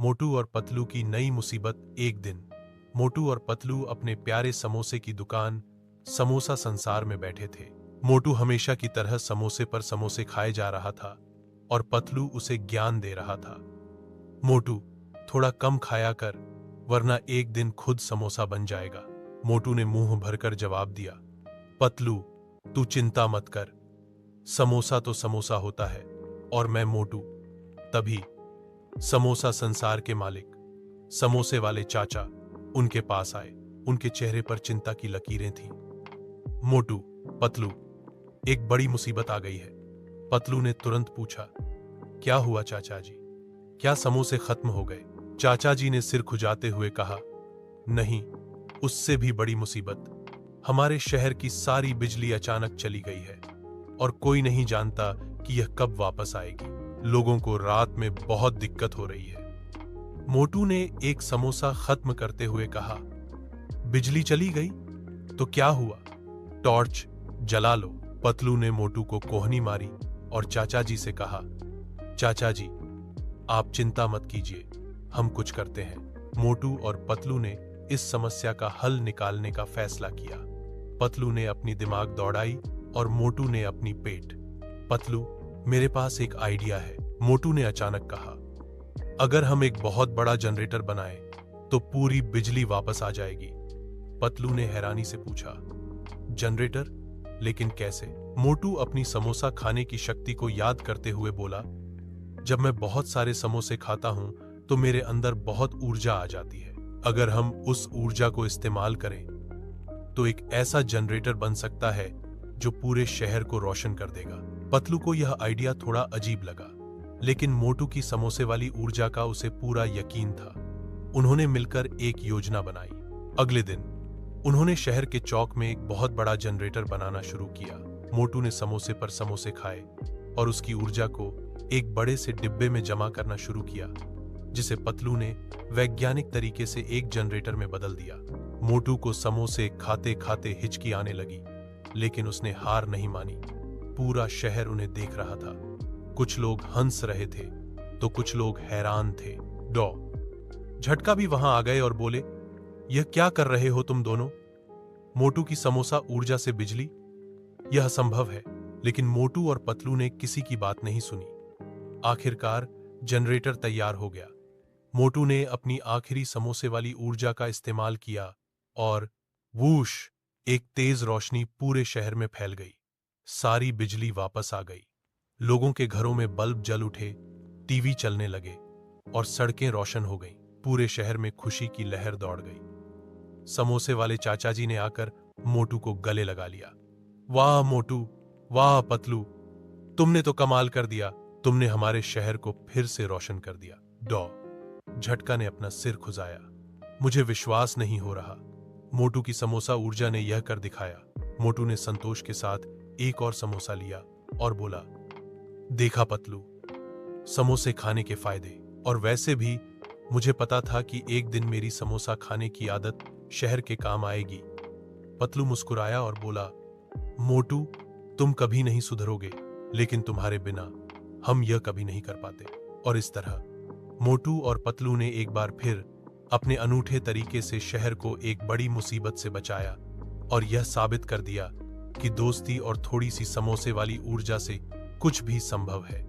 मोटू और पतलू की नई मुसीबत। एक दिन मोटू और पतलू अपने प्यारे समोसे की दुकान समोसा संसार में बैठे थे। मोटू हमेशा की तरह समोसे पर समोसे खाए जा रहा था और पतलू उसे ज्ञान दे रहा था। मोटू, थोड़ा कम खाया कर, वरना एक दिन खुद समोसा बन जाएगा। मोटू ने मुंह भरकर जवाब दिया। पतलू, तू चिंता मत कर, समोसा तो समोसा होता है और मैं मोटू। तभी समोसा संसार के मालिक, समोसे वाले चाचा उनके पास आए। उनके चेहरे पर चिंता की लकीरें थीं। मोटू, पतलू, एक बड़ी मुसीबत आ गई है। पतलू ने तुरंत पूछा, क्या हुआ चाचा जी? क्या समोसे खत्म हो गए? चाचा जी ने सिर खुजाते हुए कहा, नहीं, उससे भी बड़ी मुसीबत। हमारे शहर की सारी बिजली अचानक चली गई है और कोई नहीं जानता कि यह कब वापस आएगी। लोगों को रात में बहुत दिक्कत हो रही है। मोटू ने एक समोसा खत्म करते हुए कहा, बिजली चली गई तो क्या हुआ? टॉर्च जला लो। पतलू ने मोटू को कोहनी मारी और चाचा जी से कहा, चाचा जी, आप चिंता मत कीजिए, हम कुछ करते हैं। मोटू और पतलू ने इस समस्या का हल निकालने का फैसला किया। पतलू ने अपनी दिमाग दौड़ाई और मोटू ने अपनी पेट। पतलू, मेरे पास एक आइडिया है, मोटू ने अचानक कहा। अगर हम एक बहुत बड़ा जनरेटर बनाएं, तो पूरी बिजली वापस आ जाएगी। पतलू ने हैरानी से पूछा, जनरेटर? लेकिन कैसे? मोटू अपनी समोसा खाने की शक्ति को याद करते हुए बोला, जब मैं बहुत सारे समोसे खाता हूं तो मेरे अंदर बहुत ऊर्जा आ जाती है। अगर हम उस ऊर्जा को इस्तेमाल करें तो एक ऐसा जनरेटर बन सकता है जो पूरे शहर को रोशन कर देगा। पतलू को यह आइडिया थोड़ा अजीब लगा, लेकिन मोटू की समोसे वाली ऊर्जा का उसे पूरा यकीन था। उन्होंने मिलकर एक योजना बनाई। अगले दिन उन्होंने शहर के चौक में एक बहुत बड़ा जनरेटर बनाना शुरू किया। मोटू ने समोसे पर समोसे खाए और उसकी ऊर्जा को एक बड़े से डिब्बे में जमा करना शुरू किया, जिसे पतलू ने वैज्ञानिक तरीके से एक जनरेटर में बदल दिया। मोटू को समोसे खाते खाते हिचकी आने लगी, लेकिन उसने हार नहीं मानी। पूरा शहर उन्हें देख रहा था। कुछ लोग हंस रहे थे तो कुछ लोग हैरान थे। झटका भी वहां आ गए और बोले, यह क्या कर रहे हो तुम दोनों? मोटू की समोसा ऊर्जा से बिजली? यह असंभव है। लेकिन मोटू और पतलू ने किसी की बात नहीं सुनी। आखिरकार जनरेटर तैयार हो गया। मोटू ने अपनी आखिरी समोसे वाली ऊर्जा का इस्तेमाल किया और वूश, एक तेज रोशनी पूरे शहर में फैल गई। सारी बिजली वापस आ गई। लोगों के घरों में बल्ब जल उठे, टीवी चलने लगे और सड़कें रोशन हो गईं। पूरे शहर में खुशी की लहर दौड़ गई। समोसे वाले चाचा जी ने आकर मोटू को गले लगा लिया। वाह मोटू, वाह पतलू, तुमने तो कमाल कर दिया। तुमने हमारे शहर को फिर से रोशन कर दिया। झटका ने अपना सिर खुजाया। मुझे विश्वास नहीं हो रहा। मोटू की समोसा ऊर्जा ने यह कर दिखाया। मोटू ने संतोष के साथ एक और समोसा लिया और बोला, देखा पतलू, समोसे खाने के फायदे। और वैसे भी मुझे पता था कि एक दिन मेरी समोसा खाने की आदत शहर के काम आएगी। पतलू मुस्कुराया और बोला, मोटू, तुम कभी नहीं सुधरोगे, लेकिन तुम्हारे बिना हम यह कभी नहीं कर पाते। और इस तरह मोटू और पतलू ने एक बार फिर अपने अनूठे तरीके से शहर को एक बड़ी मुसीबत से बचाया और यह साबित कर दिया कि दोस्ती और थोड़ी सी समोसे वाली ऊर्जा से कुछ भी संभव है।